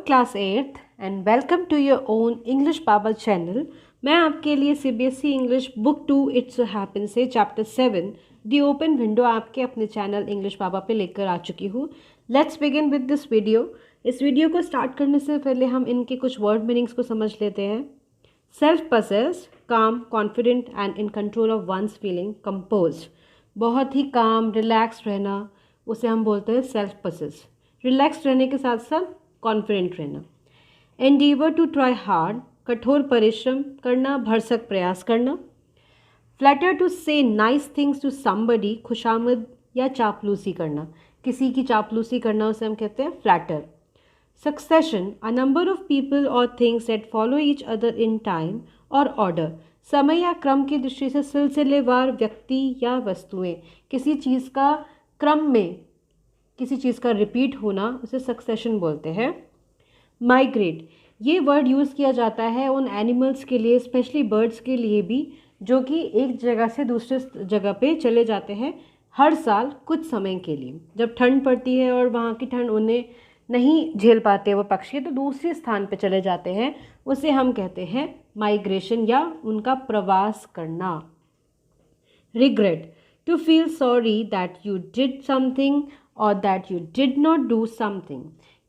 Class eighth and welcome to your own English babble channel. मैं आपके लिए CBSE English book 2 it's happen से chapter 7 the open window आपके अपने channel English बाबा पे लेकर आ चुकी हूँ। Let's begin with this video. इस वीडियो को स्टार्ट करने से पहले हम इनके कुछ वर्ड मीनिंग्स को समझ लेते हैं। Self possessed, calm, confident and in control of one's feeling, composed, बहुत ही काम, रिलैक्स रहना, उसे हम बोलते हैं सेल्फ पसेस्ड। रिलैक्स रहने के साथ साथ कॉन्फिडेंट रहना। एंडीवर टू ट्राई हार्ड, कठोर परिश्रम करना, भरसक प्रयास करना। फ्लैटर टू से नाइस थिंग्स टू समबडी, खुशामद या चापलूसी करना, किसी की चापलूसी करना उसे हम कहते हैं flatter. Succession, a number of people और things that follow each other in time और ऑर्डर, समय या क्रम की दृष्टि से सिलसिलेवार व्यक्ति या वस्तुएं, किसी चीज़ का क्रम में किसी चीज़ का रिपीट होना उसे सक्सेशन बोलते हैं। माइग्रेट, ये वर्ड यूज़ किया जाता है उन एनिमल्स के लिए, स्पेशली बर्ड्स के लिए भी, जो कि एक जगह से दूसरे जगह पे चले जाते हैं हर साल कुछ समय के लिए। जब ठंड पड़ती है और वहाँ की ठंड उन्हें नहीं झेल पाते वो पक्षी, तो दूसरे स्थान पे चले जाते हैं, उसे हम कहते हैं माइग्रेशन या उनका प्रवास करना। Regret, to feel sorry that you did something और that you did not do something,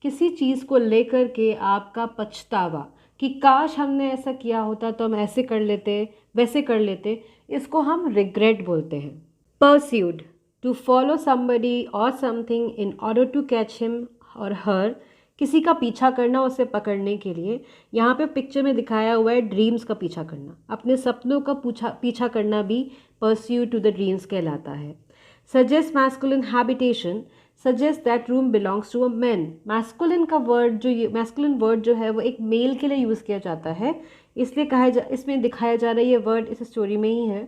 किसी चीज़ को लेकर के आपका पछतावा कि काश हमने ऐसा किया होता तो हम ऐसे कर लेते, वैसे कर लेते, इसको हम रिग्रेट बोलते हैं। परस्यूड, टू फॉलो समबडी और something in order to catch him और हर, किसी का पीछा करना उसे पकड़ने के लिए। यहाँ पे पिक्चर में दिखाया हुआ है ड्रीम्स का पीछा करना, अपने सपनों का पीछा करना भी परस्यू टू द ड्रीम्स कहलाता है। Suggest masculine habitation, suggest that room belongs to a man, masculine word जो है वो एक मेल के लिए यूज़ किया जाता है, इसलिए इसमें दिखाया जा रहा है, ये वर्ड इस स्टोरी में ही है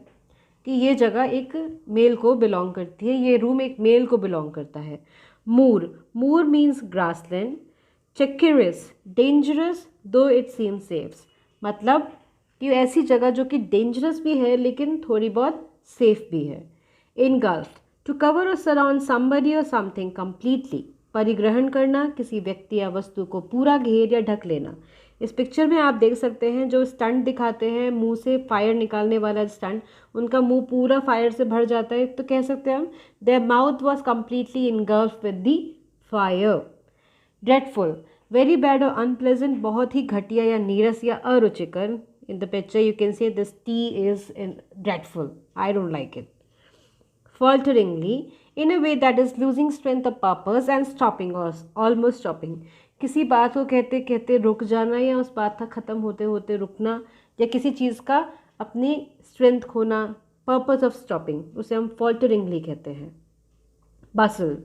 कि ये जगह एक मेल को बिलोंग करती है, ये रूम एक मेल को बिलोंग करता है। मूर मीन्स ग्रासलैंड। चेक्यूरस, डेंजरस दो इट सीम सेफ्स, मतलब कि ऐसी जगह जो कि डेंजरस भी है लेकिन थोड़ी बहुत सेफ भी है। इनगल्फ, टू कवर और सराउंड समबडी और समथिंग कंप्लीटली, परिग्रहण करना, किसी व्यक्ति या वस्तु को पूरा घेर या ढक लेना। इस पिक्चर में आप देख सकते हैं जो स्टंट दिखाते हैं, मुंह से फायर निकालने वाला स्टंट, उनका मुंह पूरा फायर से भर जाता है, तो कह सकते हैं हम their mouth was completely engulf with the fire. Dreadful, very bad और अनप्लेजेंट, बहुत ही घटिया या नीरस या अरुचिकर। In the picture you can see this tea is in dreadful, I don't like it. Falteringly, in a way that is losing strength of purpose and stopping or almost stopping, किसी बात को कहते कहते रुक जाना या उस बात का ख़त्म होते होते रुकना, या किसी चीज़ का अपनी स्ट्रेंथ खोना, पर्पस ऑफ स्टॉपिंग, उसे हम falteringly कहते हैं। Bustle,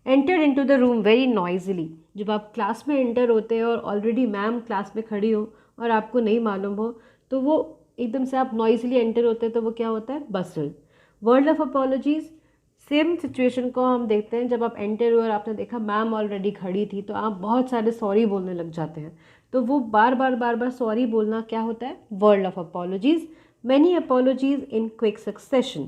entered into the room very noisily, जब आप क्लास में एंटर होते हैं और ऑलरेडी मैम क्लास में खड़ी हो और आपको नहीं मालूम हो, तो वो एकदम से आप नॉइजली एंटर होते हैं, तो वो क्या होता है? बसल। Word of apologies, same situation को हम देखते हैं, जब आप एंटर हुए और आपने देखा मैम ऑलरेडी खड़ी थी, तो आप बहुत सारे सॉरी बोलने लग जाते हैं, तो वो बार बार सॉरी बोलना क्या होता है? Word of apologies. Many apologies in quick succession.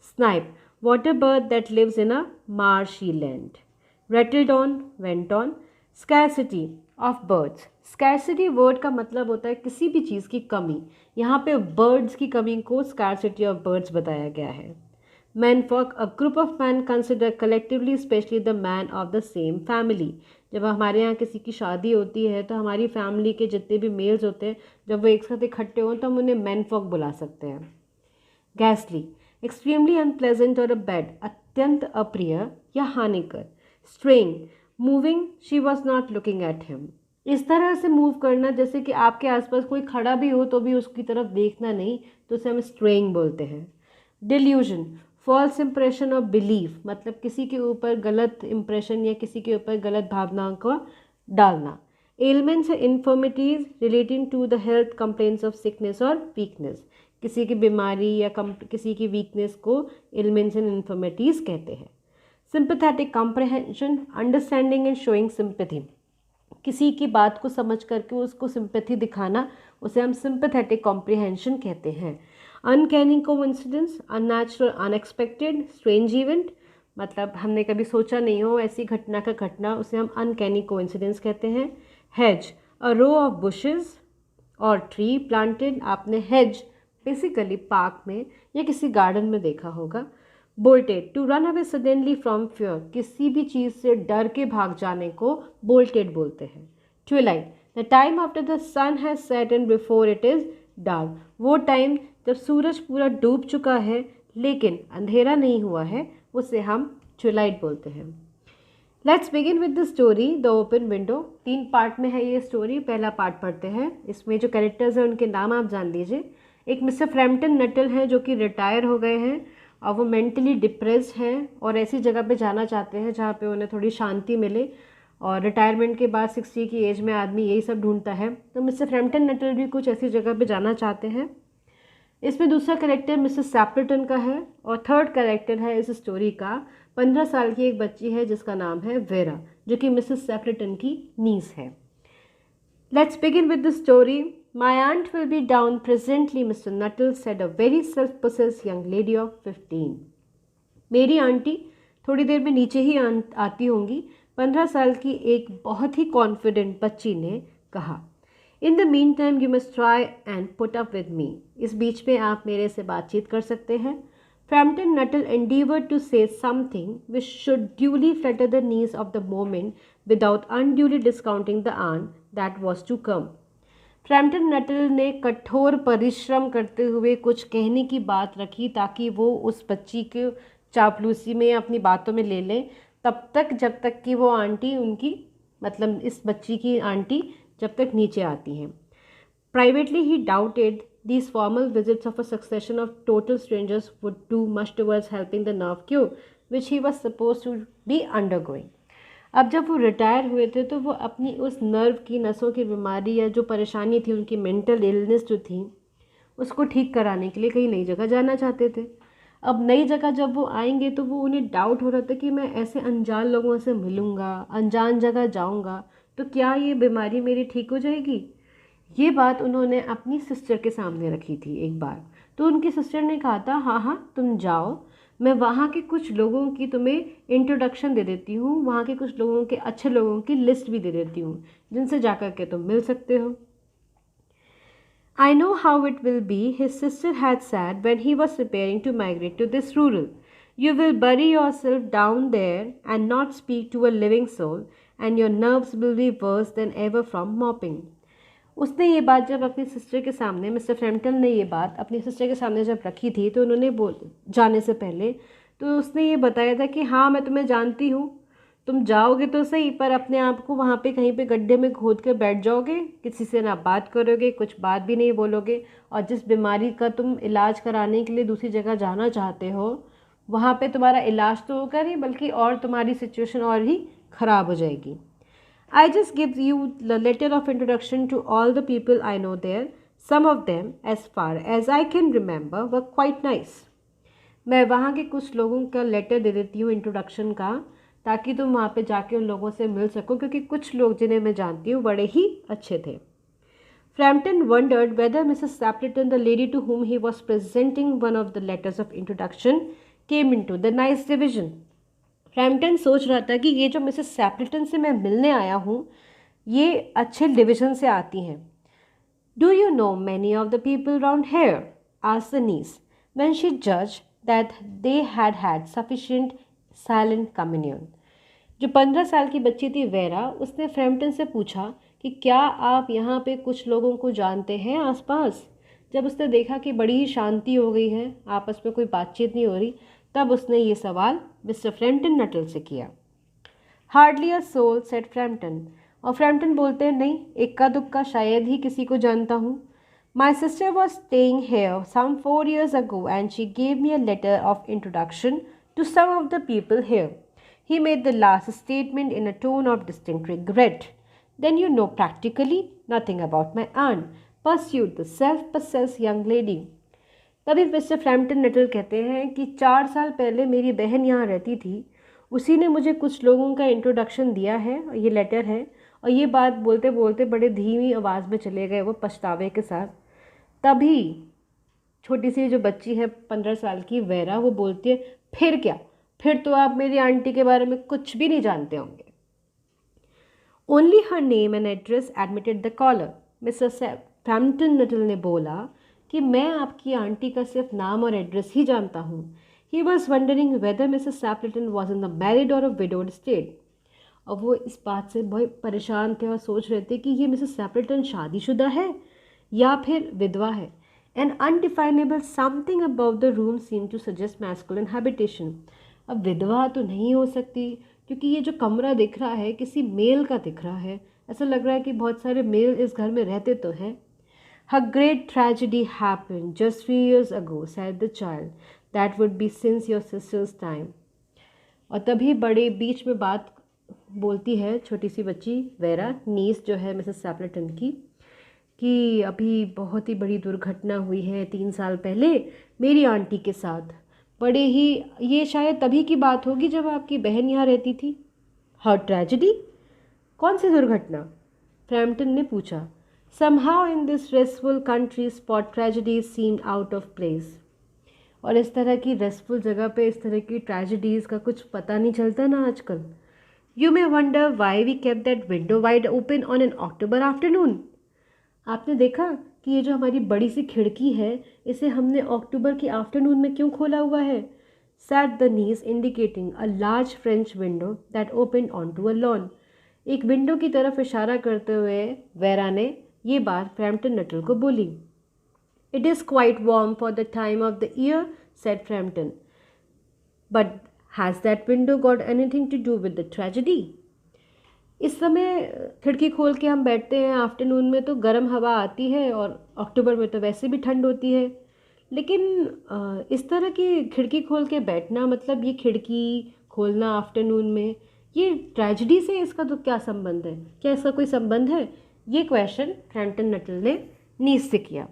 Snipe, water bird that lives in a marshy land. Rattled on, went on. Scarcity of birds. Scarcity word का मतलब होता है किसी भी चीज़ की कमी, यहाँ पे birds की कमी को scarcity of birds बताया गया है। Manfolk, a group of men considered collectively, especially the man of the same family. जब हमारे यहाँ किसी की शादी होती है तो हमारी फैमिली के जितने भी मेल्स होते हैं, जब वो एक साथ इकट्ठे हों तो हम उन्हें manfolk बुला सकते हैं। Ghastly, एक्सट्रीमली अनप्लेजेंट और अ बैड, अत्यंत अप्रिय या हानिकर। Straying, moving, she was not looking at him, इस तरह से मूव करना जैसे कि आपके आसपास कोई खड़ा भी हो तो भी उसकी तरफ देखना नहीं, तो उसे हम स्ट्रेइंग बोलते हैं। Delusion, false impression of belief, मतलब किसी के ऊपर गलत इंप्रेशन या किसी के ऊपर गलत भावनाओं को डालना। एलिमेंट्स और infirmities relating to the health complaints of sickness और वीकनेस, किसी की बीमारी या किसी की वीकनेस को एलिमेंट्स एंड इन्फर्मिटीज़ कहते हैं। Sympathetic comprehension, understanding and showing sympathy, किसी की बात को समझ करके उसको सिंपैथी दिखाना, उसे हम सिंपैथेटिक कॉम्प्रहेंशन कहते हैं। Uncanny coincidence, unnatural, unexpected, strange event, मतलब हमने कभी सोचा नहीं हो ऐसी घटना का घटना, उसे हम अनकैनी कोइंसिडेंस कहते हैं। Hedge, a row of bushes और ट्री प्लांटेड, आपने हेज बेसिकली पार्क में या किसी गार्डन में देखा होगा। Bolted, to run away suddenly from fear, किसी भी चीज़ से डर के भाग जाने को बोल्टेड बोलते हैं। Twilight, the time after the sun has set and before it is dark, वो टाइम जब सूरज पूरा डूब चुका है लेकिन अंधेरा नहीं हुआ है, उसे हम ट्विलाइट बोलते हैं। Let's begin with the story the open window. 3 part में है ये स्टोरी। पहला पार्ट पढ़ते हैं। इसमें जो कैरेक्टर्स हैं उनके नाम आप जान लीजिए। एक मिस्टर फ्रैम्पटन नटल हैं जो कि रिटायर हो गए हैं और वो मेंटली डिप्रेस्ड हैं और ऐसी जगह पे जाना चाहते हैं जहाँ पे उन्हें थोड़ी शांति मिले। और रिटायरमेंट के बाद 60 की एज में आदमी यही सब ढूंढता है, तो मिस्टर फ्रैम्पटन नटल भी कुछ ऐसी जगह पे जाना चाहते हैं। इसमें दूसरा कैरेक्टर मिसेस सैपलेटन का है और थर्ड कैरेक्टर है इस स्टोरी का 15 साल की एक बच्ची है जिसका नाम है वेरा, जो कि मिसेस सैपलेटन की नीस है। Let's begin with the story. My aunt will be down presently Mister Nuttel said a very self possessed young lady of 15। मेरी आंटी थोड़ी देर में नीचे ही आती होंगी, 15 साल की एक बहुत ही कॉन्फिडेंट बच्ची ने कहा। In the mean time you must try and put up with me, इस बीच में आप मेरे से बातचीत कर सकते हैं। Frampton Nuttall endeavored to say something which should duly flatter the knees of the moment without unduly discounting the aunt that was to come. Frampton Nuttel ने कठोर परिश्रम करते हुए कुछ कहने की बात रखी ताकि वो उस बच्ची के चापलूसी में अपनी बातों में ले लें, तब तक जब तक कि वो आंटी उनकी, मतलब इस बच्ची की आंटी जब तक नीचे आती हैं। Privately, he doubted these formal visits of a succession of total strangers would do much towards helping the nerve cure, which he was supposed to be undergoing. अब जब वो रिटायर हुए थे तो वो अपनी उस नर्व की नसों की बीमारी या जो परेशानी थी, उनकी मेंटल इलनेस जो थी, उसको ठीक कराने के लिए कहीं नई जगह जाना चाहते थे। अब नई जगह जब वो आएंगे तो वो उन्हें डाउट हो रहा था कि मैं ऐसे अनजान लोगों से मिलूँगा, अनजान जगह जाऊँगा, तो क्या ये बीमारी मेरी ठीक हो जाएगी। ये बात उन्होंने अपनी सिस्टर के सामने रखी थी एक बार। तो उनकी सिस्टर ने कहा था, हाँ हाँ तुम जाओ, मैं वहाँ के कुछ लोगों की तुम्हें इंट्रोडक्शन दे देती हूँ, वहाँ के कुछ लोगों के अच्छे लोगों की लिस्ट भी दे देती हूँ जिनसे जाकर के तुम मिल सकते हो। I know how it will be, his sister had said when he was preparing to migrate to this rural. You will bury yourself down there and not speak to a living soul, and your nerves will be worse than ever from mopping. उसने ये बात जब अपनी sister के सामने, mister Frampton ने ये बात अपनी सिस्टर के सामने जब रखी थी तो उन्होंने जाने से पहले तो उसने ये बताया था कि हाँ मैं तुम्हें जानती हूँ, तुम जाओगे तो सही पर अपने आप को वहाँ पे कहीं पे गड्ढे में खोद कर बैठ जाओगे, किसी से ना बात करोगे, कुछ बात भी नहीं बोलोगे, और जिस बीमारी का तुम इलाज कराने के लिए दूसरी जगह जाना चाहते हो वहाँ पे तुम्हारा इलाज तो होगा नहीं बल्कि और तुम्हारी सिचुएशन और ही ख़राब हो जाएगी। I just give you the letter of introduction to all the people I know there. Some of them, as far as I can remember, were quite nice. मैं वहाँ के कुछ लोगों का लेटर दे देती हूँ इंट्रोडक्शन का, ताकि तुम वहाँ पे जाके उन लोगों से मिल सको, क्योंकि कुछ लोग जिन्हें मैं जानती हूँ बड़े ही अच्छे थे। Frampton wondered whether Mrs. Stapleton, the lady to whom he was presenting one of the letters of introduction, came into the nice division. Frampton सोच रहा था कि ये जो मिसेस सैपलेटन से मैं मिलने आया हूँ ये अच्छे डिवीज़न से आती हैं। Do you know many of the people round here, asked the niece when she judged that they had had sufficient silent communion. जो 15 साल की बच्ची थी वेरा, उसने फ्रैम्पटन से पूछा कि क्या आप यहाँ पे कुछ लोगों को जानते हैं आसपास। जब उसने देखा कि बड़ी ही शांति हो गई है, आपस में कोई बातचीत नहीं हो रही, तब उसने ये सवाल मिस्टर फ्रैम्पटन नटल से किया। Hardly a soul, said Framton. और फ्रैम्पटन बोलते हैं, नहीं, इक्का दुक्का शायद ही किसी को जानता हूँ। My sister was staying here some 4 years ago and she gave me a letter of introduction to some of the people here. He made the last statement in a tone of distinct regret. Then you know practically nothing about my aunt, pursued the self-possessed young lady. तभी mister Framton Nuttall कहते हैं कि 4 साल पहले मेरी बहन यहाँ रहती थी, उसी ने मुझे कुछ लोगों का इंट्रोडक्शन दिया है, और ये लेटर है। और ये बात बोलते बोलते बड़े धीमी आवाज़ में चले गए वो पछतावे के साथ। तभी छोटी सी जो बच्ची है 15 साल की वेरा, वो बोलती है, फिर क्या, फिर तो आप मेरी आंटी के बारे में कुछ भी नहीं जानते होंगे। Only her name and address admitted the caller. Mister Framton Nuttel ने बोला कि मैं आपकी आंटी का सिर्फ नाम और एड्रेस ही जानता हूँ। He was wondering whether Mrs Stapleton was in the married और अ विडोड स्टेट। और वो इस बात से बहुत परेशान थे और सोच रहे थे कि ये मिसेस सैपलेटन शादीशुदा है या फिर विधवा है। An undefinable something about the room seem to suggest masculine habitation. अब विधवा तो नहीं हो सकती क्योंकि ये जो कमरा दिख रहा है किसी मेल का दिख रहा है। ऐसा लग रहा है कि बहुत सारे मेल इस घर में रहते तो हैं। Her great tragedy happened just 3 years ago, said the child. That would be since your sister's time. और तभी बड़े बीच में बात बोलती है छोटी सी बच्ची वेरा, नीस जो है मिसेस सैपलेटन की, कि अभी बहुत ही बड़ी दुर्घटना हुई है 3 साल पहले मेरी आंटी के साथ। बड़े ही, ये शायद तभी की बात होगी जब आपकी बहन यहाँ रहती थी। हर ट्रेजेडी? कौन सी दुर्घटना? फ्रैम्पटन ने पूछा। Somehow in this restful country spot tragedies seemed out of place. और इस तरह की रेस्टफुल जगह पे इस तरह की ट्रेजेडीज़ का कुछ पता नहीं चलता ना आजकल। You may wonder why we kept that window wide open on an October afternoon. आपने देखा कि ये जो हमारी बड़ी सी खिड़की है इसे हमने अक्टूबर के आफ्टरनून में क्यों खोला हुआ है? Said the niece indicating a large French window that opened onto a lawn. एक विंडो की तरफ इशारा करते हुए वेरा ने ये बात फ्रैम्पटन नटल को बोली। It is quite warm for the time of the year, said Frampton. But has that window got anything to do with the tragedy? इस समय खिड़की खोल के हम बैठते हैं आफ्टरनून में तो गर्म हवा आती है और अक्टूबर में तो वैसे भी ठंड होती है, लेकिन इस तरह की खिड़की खोल के बैठना मतलब ये खिड़की खोलना आफ्टरनून में, ये ट्रेजेडी से इसका तो क्या संबंध है? क्या इसका कोई संबंध है? ये क्वेश्चन फ्रैम्पटन नटल ने नीस से किया।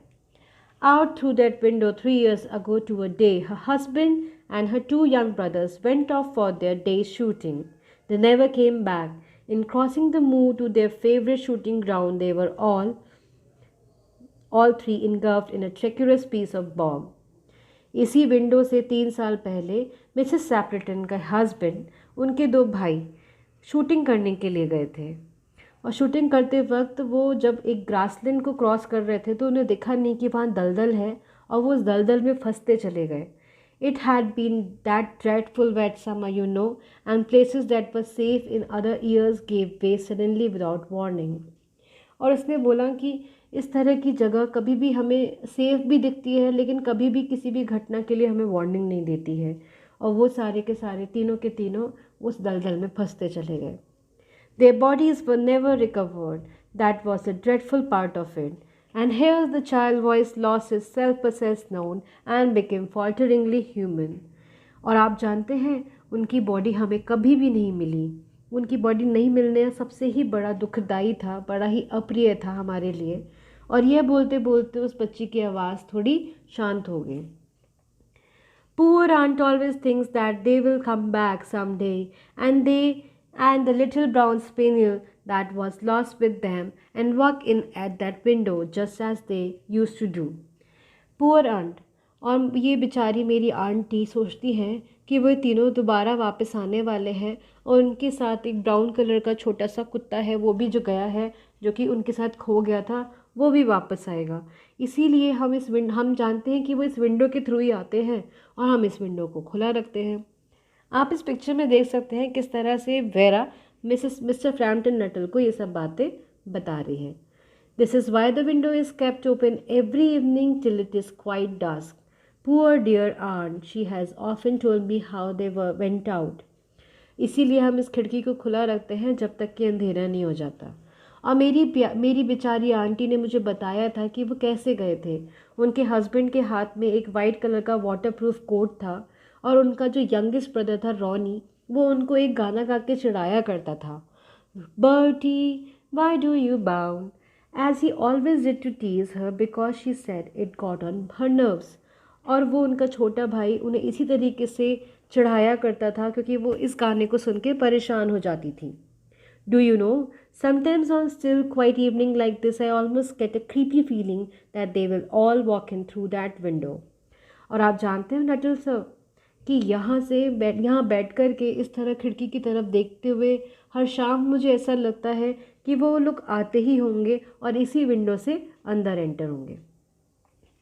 Out through that window 3 years ago to a day, her husband and her 2 young brothers went off for their day's shooting. They never came back. In crossing the moor to their favorite shooting ground, they were all three engulfed in a treacherous piece of bog. इसी window से 3 साल पहले Mrs सैपलेटन का husband, उनके 2 भाई shooting करने के लिए गए थे और शूटिंग करते वक्त वो जब एक ग्रासलैंड को क्रॉस कर रहे थे तो उन्हें दिखा नहीं कि वहाँ दलदल है और वो उस दलदल में फंसते चले गए। It had been that dreadful wet summer you know and places that were safe in other years gave way suddenly without warning. और उसने बोला कि इस तरह की जगह कभी भी हमें सेफ भी दिखती है लेकिन कभी भी किसी भी घटना के लिए हमें वार्निंग नहीं देती है, और वो सारे के सारे तीनों के तीनों उस दलदल में फंसते चले गए। Their bodies were never recovered. That was the dreadful part of it. And here the child voice lost its self-possessed note and became falteringly human. और आप जानते हैं उनकी बॉडी हमें कभी भी नहीं मिली। उनकी बॉडी नहीं मिलने सबसे ही बड़ा दुखदाई था, बड़ा ही अप्रिय था हमारे लिए। और यह बोलते बोलते उस बच्ची की आवाज़ थोड़ी शांत हो गई। Poor aunt always thinks that they will come back someday, and the little brown spaniel that was lost with them and walk in at that window just as they used to do. Poor aunt, और ये बेचारी मेरी aunty सोचती हैं कि वो तीनों दोबारा वापस आने वाले हैं और उनके साथ एक ब्राउन कलर का छोटा सा कुत्ता है, वो भी जो गया है, जो कि उनके साथ खो गया था, वो भी वापस आएगा। इसीलिए हम जानते हैं कि वो इस विंडो के थ्रू ही आते हैं और हम इस विंडो को खुला रखते हैं। आप इस पिक्चर में देख सकते हैं किस तरह से वेरा मिस्टर फ्रैम्पटन नटल को ये सब बातें बता रही है। This is why the window is kept open every evening till it is quite dusk. Poor dear aunt, she has often told me how they went out. इसीलिए हम इस खिड़की को खुला रखते हैं जब तक कि अंधेरा नहीं हो जाता। और मेरी बेचारी आंटी ने मुझे बताया था कि वो कैसे गए थे। उनके हस्बैंड के हाथ में एक वाइट कलर का वाटरप्रूफ कोट था और उनका जो यंगेस्ट ब्रदर था रॉनी, वो उनको एक गाना गा के चिढ़ाया करता था, Bertie why do you bound, as he always did to tease her because she said it got on her nerves. और वो उनका छोटा भाई उन्हें इसी तरीके से चिढ़ाया करता था क्योंकि वो इस गाने को सुन के परेशान हो जाती थी। Do you no, sometimes on still quite evening like this I almost get a creepy feeling that they will all walk in through that window. और आप जानते हो नटल सर कि यहाँ बैठ कर के इस तरह खिड़की की तरफ देखते हुए हर शाम मुझे ऐसा लगता है कि वो लोग आते ही होंगे और इसी विंडो से अंदर एंटर होंगे।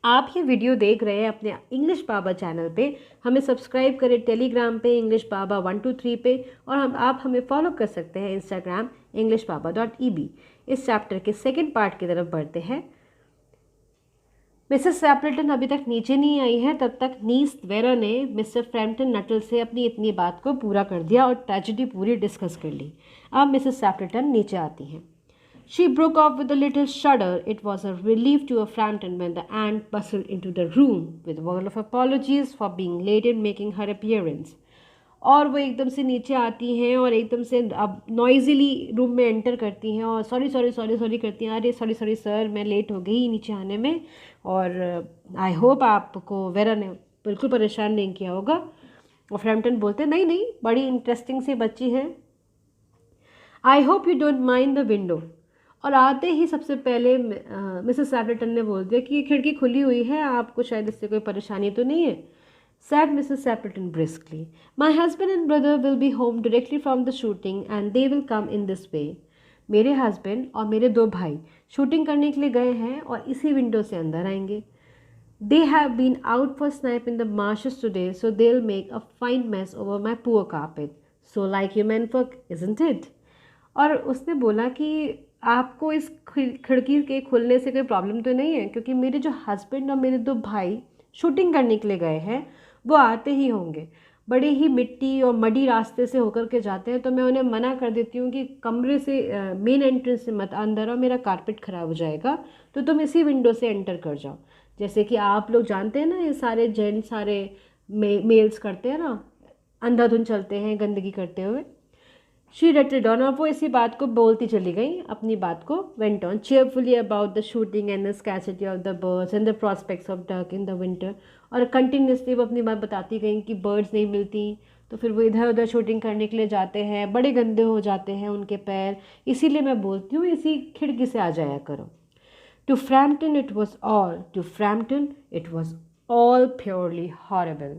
आप ये वीडियो देख रहे हैं अपने इंग्लिश बाबा चैनल पे। हमें सब्सक्राइब करें टेलीग्राम पे इंग्लिश बाबा 123 पे, और आप हमें फॉलो कर सकते हैं इंस्टाग्राम englishbaba.eb। इस चैप्टर के सेकंड पार्ट की तरफ बढ़ते हैं। मिसेस सैपल्टन अभी तक नीचे नहीं आई है, तब तक नीस वेरा ने मिस्टर फ्रैम्पटन नटल से अपनी इतनी बात को पूरा कर दिया और ट्रेजेडी पूरी डिस्कस कर ली। अब मिसेस सैपल्टन नीचे आती हैं। She broke off with a little shudder. It was a relief to a Frampton when the aunt bustled into the room with a word of apologies for being late in making her appearance. और वो एकदम से नीचे आती हैं और एकदम से अब नॉइज़िली रूम में एंटर करती हैं और सॉरी सॉरी सॉरी सॉरी करती हैं। अरे सॉरी सॉरी सर, मैं लेट हो गई नीचे आने में, और आई होप आपको वेरा ने बिल्कुल परेशान नहीं किया होगा। और फ्रैम्पटन बोलते नहीं नहीं, बड़ी इंटरेस्टिंग सी बच्ची है। I hope you don't mind the window. और आते ही सबसे पहले मिसेस सैपल्टन ने बोल दिया कि ये खिड़की खुली हुई है, आपको शायद इससे कोई परेशानी तो नहीं है। Said Mrs. Sappleton briskly, "My husband and brother will be home directly from the shooting and they will come in this way." मेरे हस्बैंड और मेरे दो भाई शूटिंग करने के लिए गए हैं और इसी विंडो से अंदर आएंगे। They have been out for snipe in the marshes today, so they'll make a fine mess over my poor carpet. So like you men folk, isn't it? और उसने बोला कि आपको इस खिड़की के खुलने से कोई प्रॉब्लम तो नहीं है, क्योंकि मेरे जो हस्बैंड और मेरे दो भाई शूटिंग करने के लिए गए हैं वो आते ही होंगे। बड़े ही मिट्टी और मडी रास्ते से होकर के जाते हैं, तो मैं उन्हें मना कर देती हूँ कि कमरे से मेन एंट्रेंस से मत अंदर आओ, मेरा कारपेट ख़राब हो जाएगा, तो तुम इसी विंडो से एंटर कर जाओ। जैसे कि आप लोग जानते हैं ना, ये सारे जेंट्स सारे मेल्स करते हैं ना, अंधाधुंध चलते हैं गंदगी करते हुए। शी रेटेड ऑन, और वो इसी बात को बोलती चली गई, अपनी बात को went on cheerfully about the shooting and the scarcity of the birds and the prospects of duck in the winter। और कंटिन्यूसली वो अपनी बात बताती गई कि बर्ड्स नहीं मिलती, तो फिर वो इधर उधर शूटिंग करने के लिए जाते हैं, बड़े गंदे हो जाते हैं उनके पैर, इसीलिए मैं बोलती हूँ इसी खिड़की से आ जाया करो। To Frampton it was all purely horrible।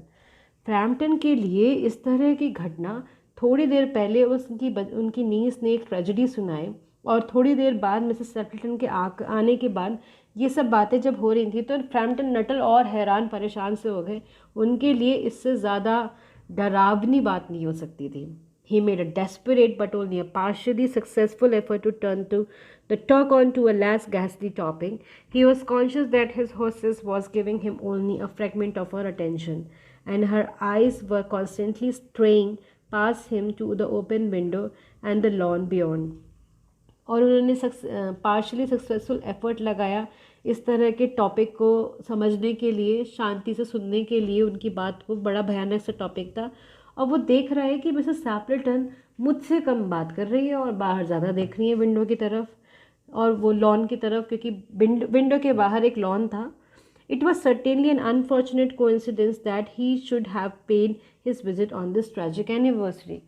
Frampton के लिए इस तरह की घटना, थोड़ी देर पहले उनकी नीस ने एक ट्रेजेडी सुनाई और थोड़ी देर बाद मिसेस सैपल्टन के आने के बाद ये सब बातें जब हो रही थी तो फ्रैम्पटन नटल और हैरान परेशान से हो गए। उनके लिए इससे ज़्यादा डरावनी बात नहीं हो सकती थी। He made a desperate but only a partially successful effort to turn the talk on to a less ghastly topic. He was conscious that his hostess was giving him only a fragment of her attention, and her eyes were constantly straying past him to the open window and the lawn beyond। और उन्होंने partially successful effort लगाया इस तरह के topic को समझने के लिए, शांति से सुनने के लिए उनकी बात को। बड़ा भयानक सा टॉपिक था और वो देख रहा है कि मिसेस सैपल्टन मुझसे कम बात कर रही है और बाहर ज़्यादा देख रही है विंडो की तरफ, और वो लॉन की तरफ, क्योंकि विंडो के बाहर एक लॉन था। It was certainly an unfortunate coincidence that he should have paid his visit on this tragic anniversary।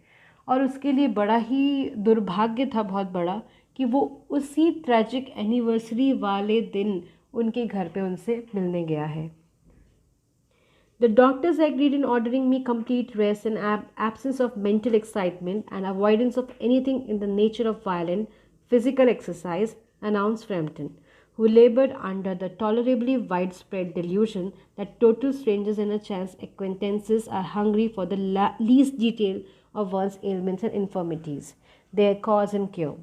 और उसके लिए बड़ा ही दुर्भाग्य था, बहुत बड़ा, कि वो उसी ट्रैजिक एनिवर्सरी वाले दिन उनके घर पे उनसे मिलने गया है। The doctors agreed in ordering me complete rest and absence of mental excitement and avoidance of anything in the nature of violent physical exercise, announced Frampton, who labored under the tolerably widespread delusion that total strangers and chance acquaintances are hungry for the least detail of one's ailments and infirmities, their cause and cure।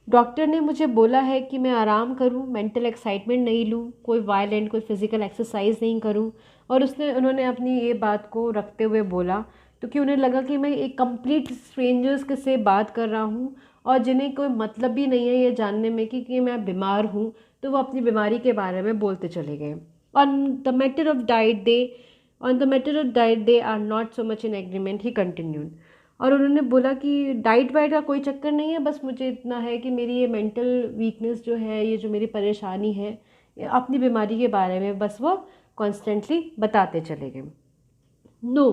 Doctor ने मुझे बोला है कि मैं आराम करूं, mental excitement नहीं लूं, कोई वायलेंट कोई फिज़िकल एक्सरसाइज नहीं करूं। और उन्होंने अपनी ये बात को रखते हुए बोला क्योंकि उन्हें लगा कि मैं एक कंप्लीट स्ट्रेंजर्स के से बात कर रहा हूं और जिन्हें कोई मतलब भी नहीं है ये जानने में कि मैं बीमार हूं, तो वो अपनी बीमारी के बारे में बोलते चले गए। On the matter of diet they are not so much in agreement, he continued. और उन्होंने बोला कि डाइट वाइट का कोई चक्कर नहीं है, बस मुझे इतना है कि मेरी ये मेंटल वीकनेस जो है, ये जो मेरी परेशानी है, अपनी बीमारी के बारे में बस वो कॉन्स्टेंटली बताते चले गए। No,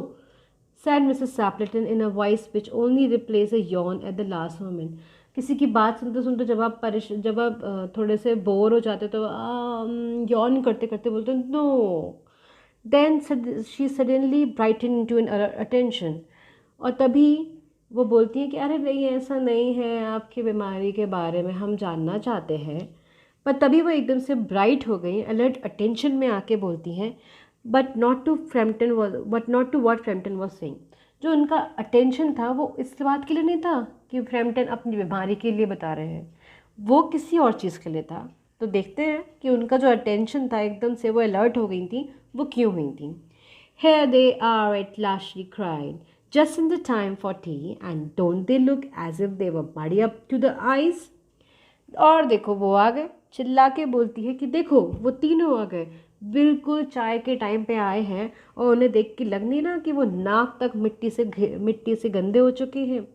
said Mrs Sappleton in a voice which only replace a yawn at the last moment. किसी की बात सुनते सुनते जब आप थोड़े से बोर हो जाते तो यॉन करते करते बोलते no, then she suddenly brighten into an attention. और तभी वो बोलती है कि अरे नहीं, ऐसा नहीं है, आपकी बीमारी के बारे में हम जानना चाहते हैं। पर तभी वो एकदम से ब्राइट हो गई, अलर्ट अटेंशन में आके बोलती हैं, but not to what Framton was saying. जो उनका अटेंशन था वो इस बात के लिए नहीं था कि फ्रैम्पटन अपनी बीमारी के लिए बता रहे हैं, वो किसी और चीज़ के लिए था। तो देखते हैं कि उनका जो अटेंशन था, एकदम से वो अलर्ट हो गई थी, वो क्यों हुई थी। Here they are at last, she cried, just in the time for tea, and don't they look as if they were muddy up to the eyes? और देखो वो आ गए, चिल्ला के बोलती है कि देखो वो तीनों आ गए, बिल्कुल चाय के टाइम पे आए हैं, और उन्हें देख के लग नहीं रहा कि वो नाक तक मिट्टी से गंदे हो चुके हैं।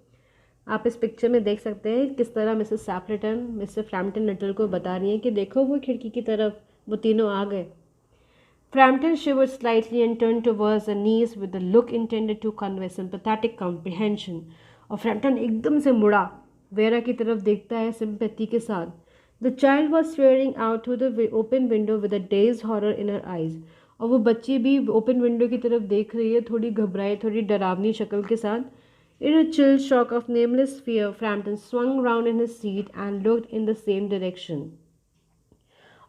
आप इस पिक्चर में देख सकते हैं किस तरह मिसेस सैपलेटन मिस्टर फ्रैम्पटन नटल को बता रही हैं कि देखो वो खिड़की की तरफ वो तीनों आ गए। Frampton shivered slightly and turned towards the niece with a look intended to convey sympathetic comprehension. और फ्रैम्पटन एकदम से मुड़ा, वेरा की तरफ देखता है सिंपैथी के साथ। The child was staring out through the open window with a dazed horror in her eyes. और वो बच्ची भी ओपन विंडो की तरफ देख रही है, थोड़ी घबराई, थोड़ी डरावनी शक्ल के साथ। In a chill shock of nameless fear, Frampton swung round in his seat and looked in the same direction.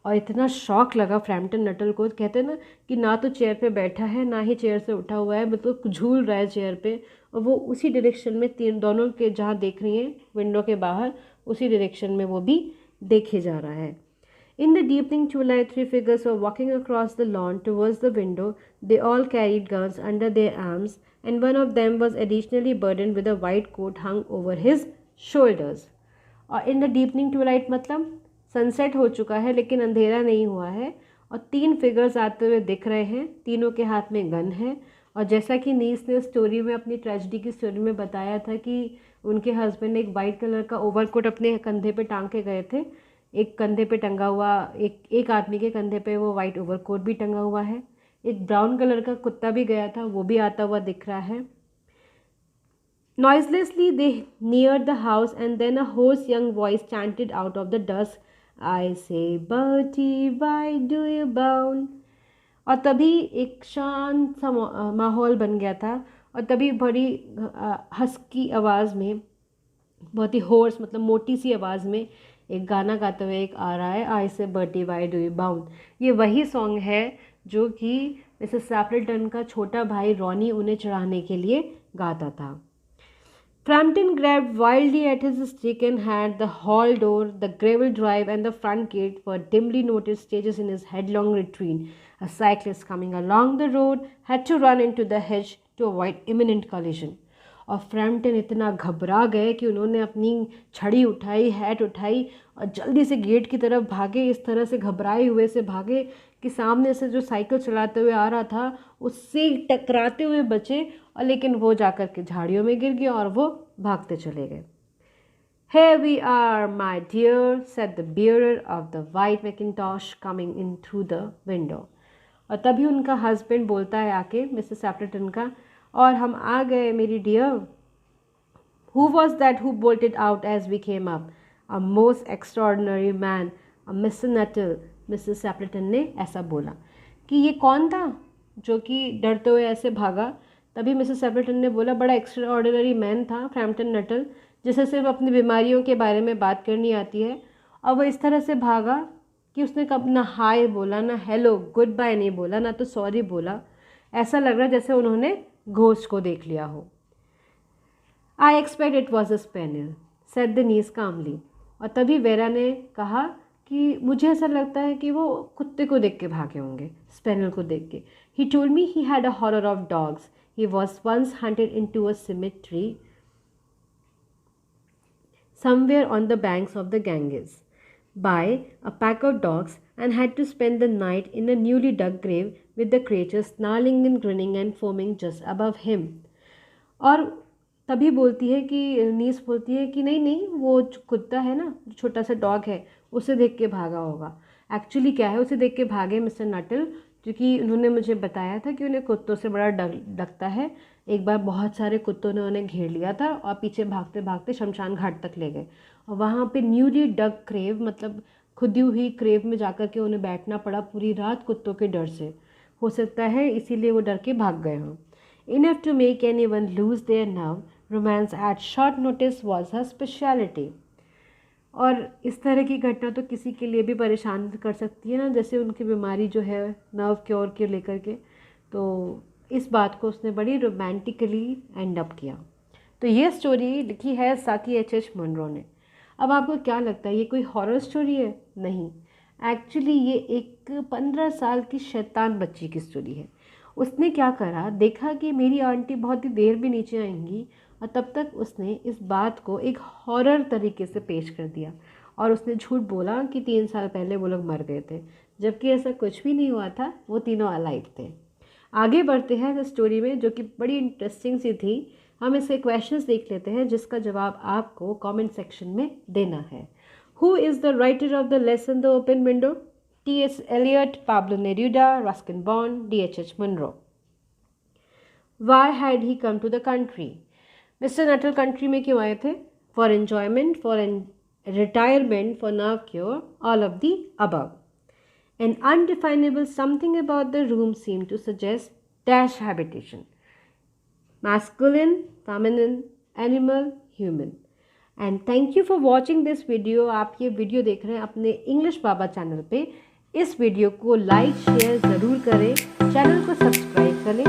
और इतना शॉक लगा फ्रैम्पटन नटल को, कहते हैं ना कि ना तो चेयर पे बैठा है, ना ही चेयर से उठा हुआ है, मतलब झूल रहा है चेयर पे, और वो उसी डायरेक्शन में दोनों के जहाँ देख रही हैं विंडो के बाहर, उसी डायरेक्शन में वो भी देखे जा रहा है। In the deepening twilight, three figures were walking across the lawn towards the window. They all carried guns under their arms, and one of them was additionally burdened with a white coat hung over his shoulders. और in the deepening twilight मतलब sunset हो चुका है लेकिन अंधेरा नहीं हुआ है, और तीन फिगर्स आते हुए दिख रहे हैं, तीनों के हाथ में गन है। और जैसा कि नीस ने स्टोरी में, अपनी ट्रेजिडी की स्टोरी में बताया था कि उनके हस्बैंड ने एक वाइट कलर का ओवरकोट अपने कंधे पे टांग के गए थे, एक कंधे पे टंगा हुआ, एक आदमी के कंधे पे वो वाइट ओवरकोट भी टंगा हुआ है, एक ब्राउन कलर का कुत्ता भी गया था, वो भी आता हुआ दिख रहा है। Noiselessly they neared the house, and then a hoarse young voice chanted out of the dusk, I say Bertie, why do you bound? और तभी एक शांत सा माहौल बन गया था, और तभी बड़ी हस्की आवाज़ में, बहुत ही होर्स मतलब मोटी सी आवाज़ में एक गाना गाते हुए एक आ रहा है, आई से Bertie why do you bound. ये वही सॉन्ग है जो कि मिसेस सैपलेटन का छोटा भाई रॉनी उन्हें चढ़ाने के लिए गाता था। Frampton grabbed wildly at his stick and had the hall door, the gravel drive, and the front gate were dimly noticed stages in his headlong retreat. A cyclist coming along the road had to run into the hedge to avoid imminent collision. और Frampton इतना घबरा गए कि उन्होंने अपनी छड़ी उठाई, hat उठाई, और जल्दी से गेट की तरफ भागे। इस तरह से घबराए हुए से भागे कि सामने से जो साइकिल चलाते हुए आ रहा था उससे टकराते हुए बचे, और लेकिन वो जाकर के झाड़ियों में गिर गया और वो भागते चले गए। Here we are, my dear, said the bearer of the white mackintosh coming in through the window. और तभी उनका हस्बैंड बोलता है आके, मिसेस सैपलेटन का, और हम आ गए मेरी dear. Who was that who bolted out as we came up? A most extraordinary man, a Mr. Nuttall. Mrs Sappleton ने ऐसा बोला कि ये कौन था जो कि डरते हुए ऐसे भागा। तभी मिसेस सैपलेटन ने बोला, बड़ा एक्स्ट्राऑर्डिनरी मैन था फ्रैम्पटन नटल, जिसे सिर्फ अपनी बीमारियों के बारे में बात करनी आती है, और वह इस तरह से भागा कि उसने कब ना हाय बोला, ना हेलो गुड बाय नहीं बोला, ना तो सॉरी बोला। ऐसा लग रहा जैसे उन्होंने घोस्ट को देख लिया हो। I expect it was a spaniel, said the niece calmly. और तभी वेरा ने कहा कि मुझे ऐसा लगता है कि वो कुत्ते को देख के भागे होंगे, स्पेनियल को देख के। He told me he had a horror of dogs. He was once hunted into a cemetery somewhere on the banks of the Ganges by a pack of dogs, and had to spend the night in a newly dug grave with the creatures snarling and grinning and foaming just above him. और तभी बोलती है कि नीस बोलती है कि नहीं नहीं, वो जो कुत्ता है ना, जो छोटा सा डॉग है, उसे देख के भागा होगा। एक्चुअली क्या है, उसे देख के भागे मिस्टर नटल, क्योंकि उन्होंने मुझे बताया था कि उन्हें कुत्तों से बड़ा डर लगता है। एक बार बहुत सारे कुत्तों ने उन्हें घेर लिया था और पीछे भागते भागते शमशान घाट तक ले गए, और वहाँ पे न्यूली डग क्रेव मतलब खुदी हुई क्रेव में जाकर के उन्हें बैठना पड़ा पूरी रात कुत्तों के डर से। हो सकता है इसीलिए वो डर के भाग गए हों। Enough to make anyone lose their nerve, romance at short notice was her speciality. और इस तरह की घटना तो किसी के लिए भी परेशान कर सकती है ना, जैसे उनकी बीमारी जो है नर्व क्योर के लेकर के, तो इस बात को उसने बड़ी रोमांटिकली एंड अप किया। तो ये स्टोरी लिखी है साकी एच मुनरो ने। अब आपको क्या लगता है ये कोई हॉरर स्टोरी है? नहीं, एक्चुअली ये एक 15 साल की शैतान बच्ची की स्टोरी है। उसने क्या करा, देखा कि मेरी आंटी बहुत ही देर में नीचे आएंगी, और तब तक उसने इस बात को एक हॉरर तरीके से पेश कर दिया और उसने झूठ बोला कि 3 साल पहले वो लोग मर गए थे, जबकि ऐसा कुछ भी नहीं हुआ था, वो तीनों अलाइव थे। आगे बढ़ते हैं इस स्टोरी में, जो कि बड़ी इंटरेस्टिंग सी थी। हम इसके क्वेश्चंस देख लेते हैं जिसका जवाब आपको कमेंट सेक्शन में देना है। Who is the writer of the lesson the open window? T.S. Eliot, Pablo Neruda, Ruskin Bond, D.H. Munro. Why had he come to the country? Mister Nuttall country में क्यों आए थे? For enjoyment, for retirement, for nerve cure, all of the above. An undefinable something about the room seemed to suggest dash habitation. Masculine, feminine, animal, human. And thank you for watching this video. आप ये video देख रहे हैं अपने English बाबा channel पे। इस video को like share ज़रूर करें, चैनल को सब्सक्राइब करें